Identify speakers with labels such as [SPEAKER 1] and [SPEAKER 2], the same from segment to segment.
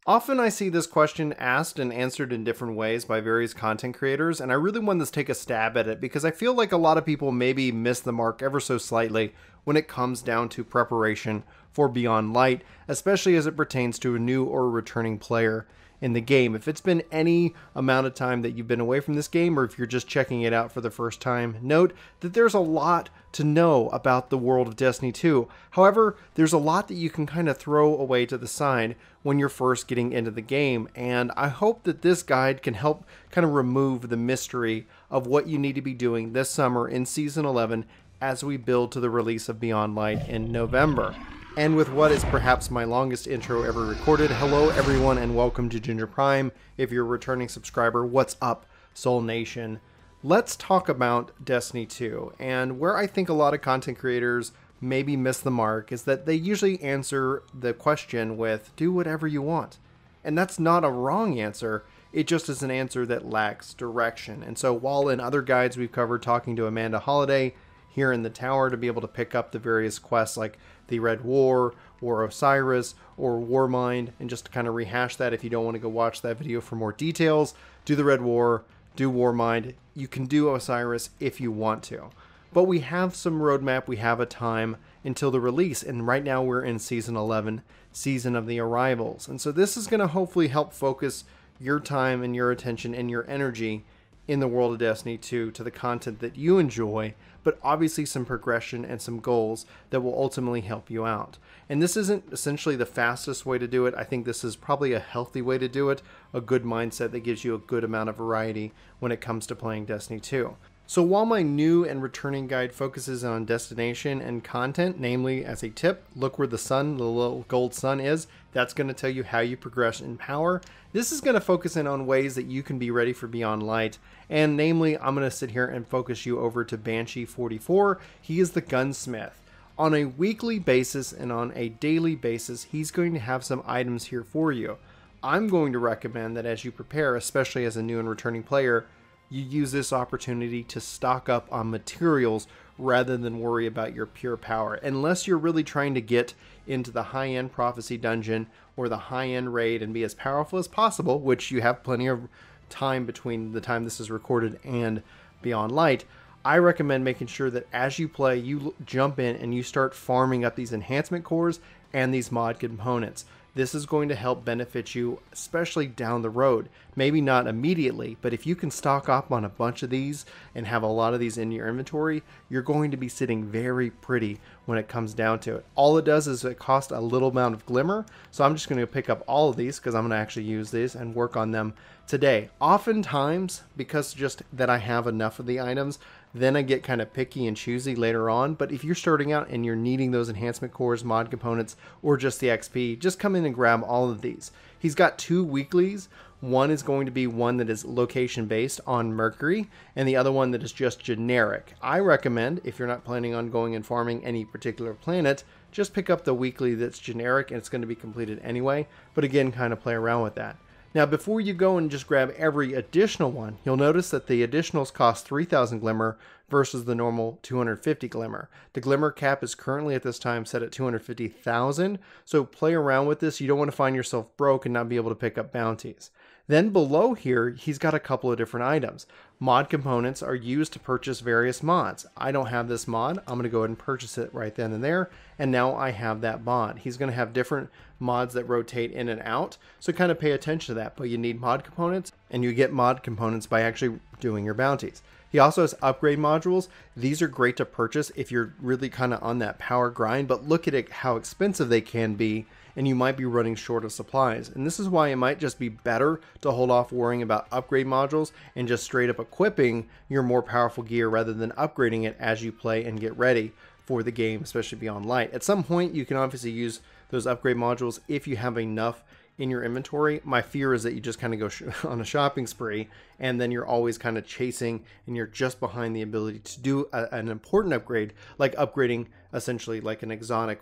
[SPEAKER 1] Often I see this question asked and answered in different ways by various content creators, and I really wanted to take a stab at it because I feel like a lot of people maybe miss the mark ever so slightly when it comes down to preparation for Beyond Light, especially as it pertains to a new or returning player in the game. If it's been any amount of time that you've been away from this game, or if you're just checking it out for the first time, note that there's a lot to know about the world of Destiny 2. However, there's a lot that you can kind of throw away to the side when you're first getting into the game, and I hope that this guide can help kind of remove the mystery of what you need to be doing this summer in Season 11 as we build to the release of Beyond Light in November. And with what is perhaps my longest intro ever recorded, hello everyone and welcome to Ginger Prime. If you're a returning subscriber, what's up, Soul Nation? Let's talk about Destiny 2. And where I think a lot of content creators maybe miss the mark is that they usually answer the question with, do whatever you want. And that's not a wrong answer, it just is an answer that lacks direction. And so while in other guides we've covered talking to Amanda Holiday here in the tower to be able to pick up the various quests like the Red War, or Osiris, or Warmind, and just to kind of rehash that if you don't want to go watch that video for more details, do the Red War, do Warmind, you can do Osiris if you want to. But we have some roadmap, we have a time until the release, and right now we're in Season 11, Season of the Arrivals. And so this is going to hopefully help focus your time and your attention and your energy in the world of Destiny 2 to the content that you enjoy, but obviously some progression and some goals that will ultimately help you out. And this isn't essentially the fastest way to do it. I think this is probably a healthy way to do it, a good mindset that gives you a good amount of variety when it comes to playing Destiny 2. So while my new and returning guide focuses on destination and content, namely as a tip, look where the sun, the little gold sun is, that's going to tell you how you progress in power. This is going to focus in on ways that you can be ready for Beyond Light, and namely I'm going to sit here and focus you over to Banshee 44. He is the gunsmith. On a weekly basis and on a daily basis, he's going to have some items here for you. I'm going to recommend that as you prepare, especially as a new and returning player, you use this opportunity to stock up on materials rather than worry about your pure power. Unless you're really trying to get into the high-end prophecy dungeon or the high-end raid and be as powerful as possible, which you have plenty of time between the time this is recorded and Beyond Light, I recommend making sure that as you play, you jump in and you start farming up these enhancement cores and these mod components. This is going to help benefit you, especially down the road. Maybe not immediately, but if you can stock up on a bunch of these and have a lot of these in your inventory, you're going to be sitting very pretty when it comes down to it. All it does is it costs a little amount of glimmer, so I'm just going to pick up all of these because I'm going to actually use these and work on them today. Oftentimes, because just that I have enough of the items, then I get kind of picky and choosy later on. But if you're starting out and you're needing those enhancement cores, mod components, or just the XP, just come in and grab all of these. He's got 2 weeklies. One is going to be one that is location based on Mercury, and the other one that is just generic. I recommend, if you're not planning on going and farming any particular planet, just pick up the weekly that's generic and it's going to be completed anyway. But again, kind of play around with that. Now, before you go and just grab every additional one, you'll notice that the additionals cost 3,000 glimmer versus the normal 250 glimmer. The glimmer cap is currently at this time set at 250,000, so play around with this. You don't want to find yourself broke and not be able to pick up bounties. Then below here, he's got a couple of different items. Mod components are used to purchase various mods. I don't have this mod. I'm going to go ahead and purchase it right then and there. And now I have that mod. He's going to have different mods that rotate in and out. So kind of pay attention to that. But you need mod components, and you get mod components by actually doing your bounties. He also has upgrade modules. These are great to purchase if you're really kind of on that power grind, but look at it, how expensive they can be, and you might be running short of supplies. And this is why it might just be better to hold off worrying about upgrade modules and just straight up equipping your more powerful gear rather than upgrading it as you play and get ready for the game, especially Beyond Light. At some point, you can obviously use those upgrade modules if you have enough in your inventory. My fear is that you just kind of go on a shopping spree, and then you're always kind of chasing, and you're just behind the ability to do an important upgrade, like upgrading essentially like an exotic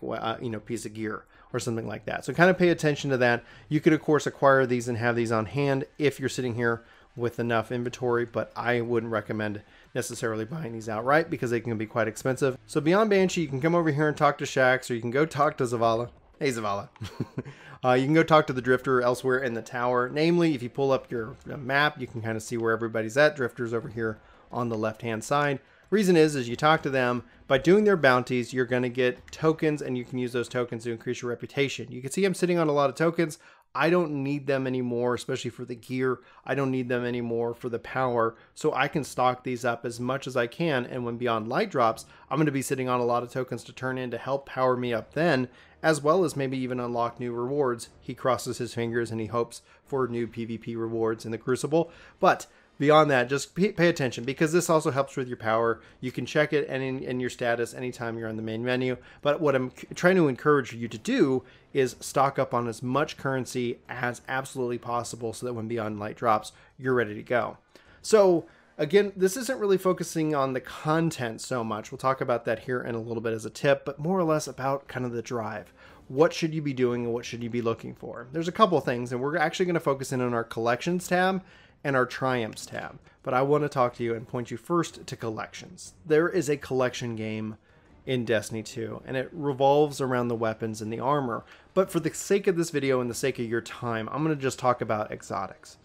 [SPEAKER 1] piece of gear or something like that. So kind of pay attention to that. You could of course acquire these and have these on hand if you're sitting here with enough inventory, but I wouldn't recommend necessarily buying these outright because they can be quite expensive. So beyond Banshee, you can come over here and talk to Shax, or you can go talk to Zavala. Hey Zavala. You can go talk to the Drifter elsewhere in the tower. Namely, if you pull up your map, you can kind of see where everybody's at. Drifter's over here on the left-hand side. Reason is you talk to them. By doing their bounties, you're going to get tokens, and you can use those tokens to increase your reputation. You can see I'm sitting on a lot of tokens. I don't need them anymore, especially for the gear. I don't need them anymore for the power, so I can stock these up as much as I can, and when Beyond Light drops, I'm going to be sitting on a lot of tokens to turn in to help power me up then, as well as maybe even unlock new rewards. He crosses his fingers and he hopes for new PvP rewards in the Crucible, but beyond that, just pay attention, because this also helps with your power. You can check it in your status anytime you're on the main menu. But what I'm trying to encourage you to do is stock up on as much currency as absolutely possible so that when Beyond Light drops, you're ready to go. So again, this isn't really focusing on the content so much. We'll talk about that here in a little bit as a tip, but more or less about kind of the drive. What should you be doing and what should you be looking for? There's a couple of things, and we're actually going to focus in on our collections tab and our triumphs tab. But I want to talk to you and point you first to collections. There is a collection game in Destiny 2, and it revolves around the weapons and the armor. But for the sake of this video and the sake of your time, I'm going to just talk about exotics.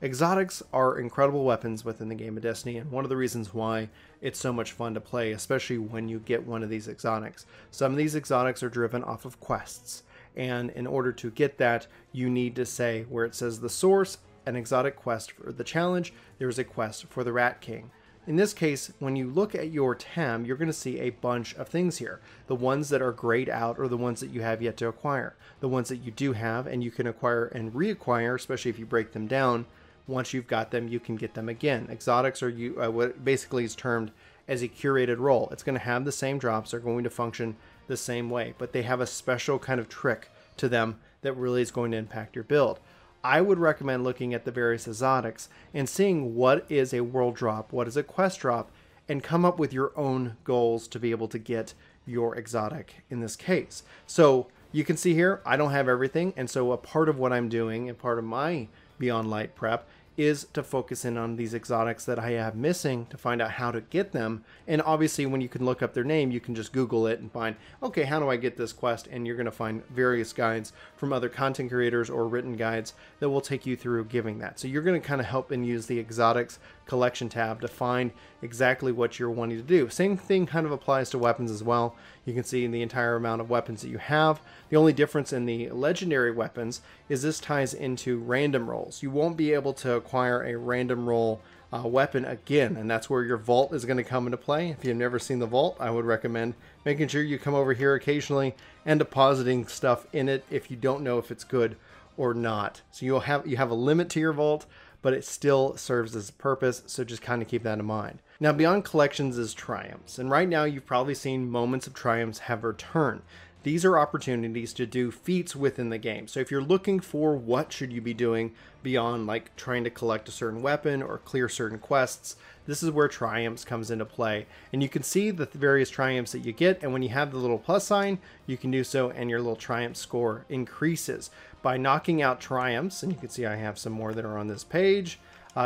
[SPEAKER 1] Exotics are incredible weapons within the game of Destiny, and one of the reasons why it's so much fun to play, especially when you get one of these exotics. Some of these exotics are driven off of quests, and in order to get that, you need to say where it says the source, an exotic quest for the challenge, there's a quest for the Rat King. In this case, when you look at your tab, you're going to see a bunch of things here. The ones that are grayed out are the ones that you have yet to acquire. The ones that you do have and you can acquire and reacquire, especially if you break them down, once you've got them, you can get them again. Exotics are what basically is termed as a curated role. It's going to have the same drops, they're going to function the same way, but they have a special kind of trick to them that really is going to impact your build. I would recommend looking at the various exotics and seeing what is a world drop, what is a quest drop, and come up with your own goals to be able to get your exotic in this case. So you can see here, I don't have everything, and so a part of what I'm doing and part of my Beyond Light prep is to focus in on these exotics that I have missing to find out how to get them. And obviously when you can look up their name, you can just Google it and find, okay, how do I get this quest? And you're going to find various guides from other content creators or written guides that will take you through giving that. So you're going to kind of help and use the exotics collection tab to find exactly what you're wanting to do. Same thing kind of applies to weapons as well. You can see the entire amount of weapons that you have. The only difference in the legendary weapons is this ties into random rolls. You won't be able to acquire a random roll weapon again, and that's where your vault is going to come into play. If you've never seen the vault, I would recommend making sure you come over here occasionally and depositing stuff in it if you don't know if it's good or not. So you have a limit to your vault, but it still serves as a purpose, so just kind of keep that in mind. Now, beyond collections is triumphs, and right now you've probably seen moments of triumphs have returned. These are opportunities to do feats within the game. So if you're looking for what should you be doing beyond like trying to collect a certain weapon or clear certain quests, this is where triumphs comes into play. And you can see the various triumphs that you get, and when you have the little plus sign, you can do so and your little triumph score increases. By knocking out triumphs, and you can see I have some more that are on this page,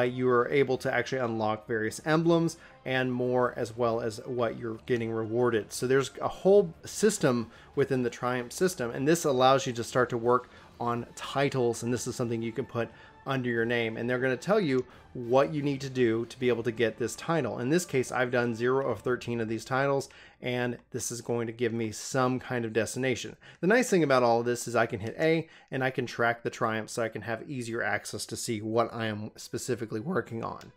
[SPEAKER 1] you are able to actually unlock various emblems and more, as well as what you're getting rewarded. So there's a whole system within the Triumph system, and this allows you to start to work on titles, and this is something you can put under your name, and they're going to tell you what you need to do to be able to get this title. In this case, I've done 0 of 13 of these titles, and this is going to give me some kind of destination. The nice thing about all of this is I can hit A and I can track the triumphs, so I can have easier access to see what I am specifically working on.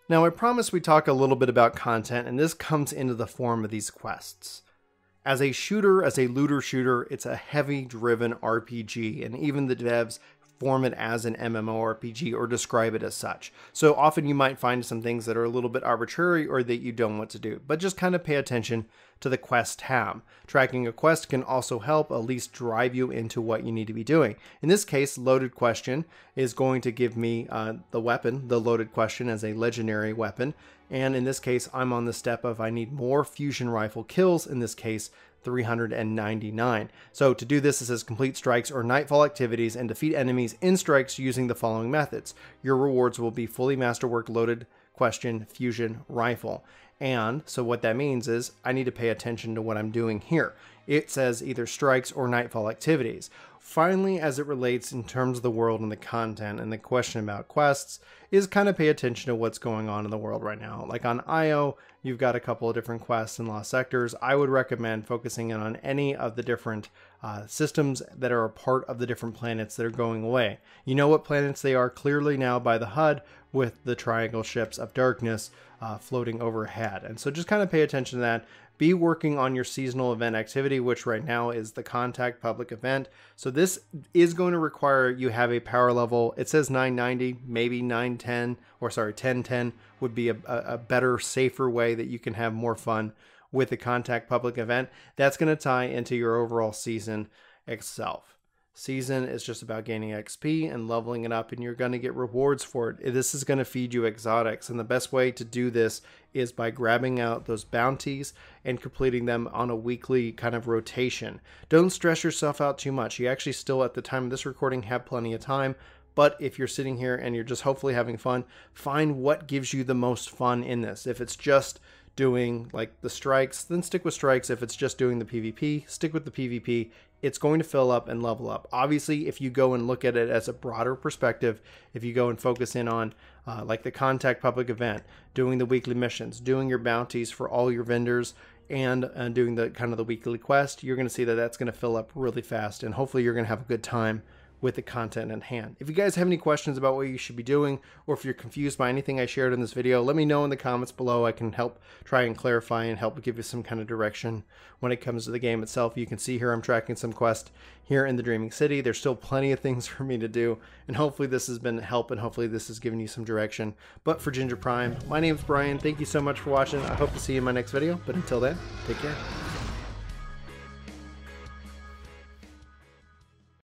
[SPEAKER 1] Now, I promised we'd talk a little bit about content, and this comes into the form of these quests. As a shooter, as a looter shooter, it's a heavy driven RPG, and even the devs form it as an MMORPG or describe it as such. So often you might find some things that are a little bit arbitrary or that you don't want to do, but just kind of pay attention to the quest tab. Tracking a quest can also help at least drive you into what you need to be doing. In this case, loaded question is going to give me the weapon, the loaded question, as a legendary weapon. And in this case, I'm on the step of I need more fusion rifle kills, in this case 399. So to do this, it says complete strikes or nightfall activities and defeat enemies in strikes using the following methods. Your rewards will be fully masterwork loaded question fusion rifle. And so what that means is I need to pay attention to what I'm doing here. It says either strikes or nightfall activities. finally, as it relates in terms of the world and the content and the question about quests, is kind of pay attention to what's going on in the world right now. Like on IO, you've got a couple of different quests and lost sectors. I would recommend focusing in on any of the different systems that are a part of the different planets that are going away. You know what planets they are clearly now by the HUD, with the triangle ships of darkness floating overhead. And so just kind of pay attention to that. Be working on your seasonal event activity, which right now is the Contact public event. So this is going to require you have a power level. It says 990, maybe 910, or sorry, 1010 would be a better, safer way that you can have more fun with the Contact public event. That's going to tie into your overall season itself. Season is just about gaining XP and leveling it up, and you're going to get rewards for it. This is going to feed you exotics, and the best way to do this is by grabbing out those bounties and completing them on a weekly kind of rotation. Don't stress yourself out too much. You actually still, at the time of this recording, have plenty of time. But if you're sitting here and you're just hopefully having fun, find what gives you the most fun in this. If it's just doing like the strikes, then stick with strikes. If it's just doing the PvP, stick with the PvP. It's going to fill up and level up. Obviously, if you go and look at it as a broader perspective, if you go and focus in on like the Contact public event, doing the weekly missions, doing your bounties for all your vendors, and doing the kind of the weekly quest, you're going to see that that's going to fill up really fast, and hopefully you're going to have a good time with the content in hand. If you guys have any questions about what you should be doing, or if you're confused by anything I shared in this video, let me know in the comments below. I can help try and clarify and help give you some kind of direction when it comes to the game itself. You can see here I'm tracking some quests here in the Dreaming City. There's still plenty of things for me to do, and hopefully this has been help, and hopefully this has given you some direction. But for Ginger Prime, my name's Brian. Thank you so much for watching. I hope to see you in my next video, but until then, take care.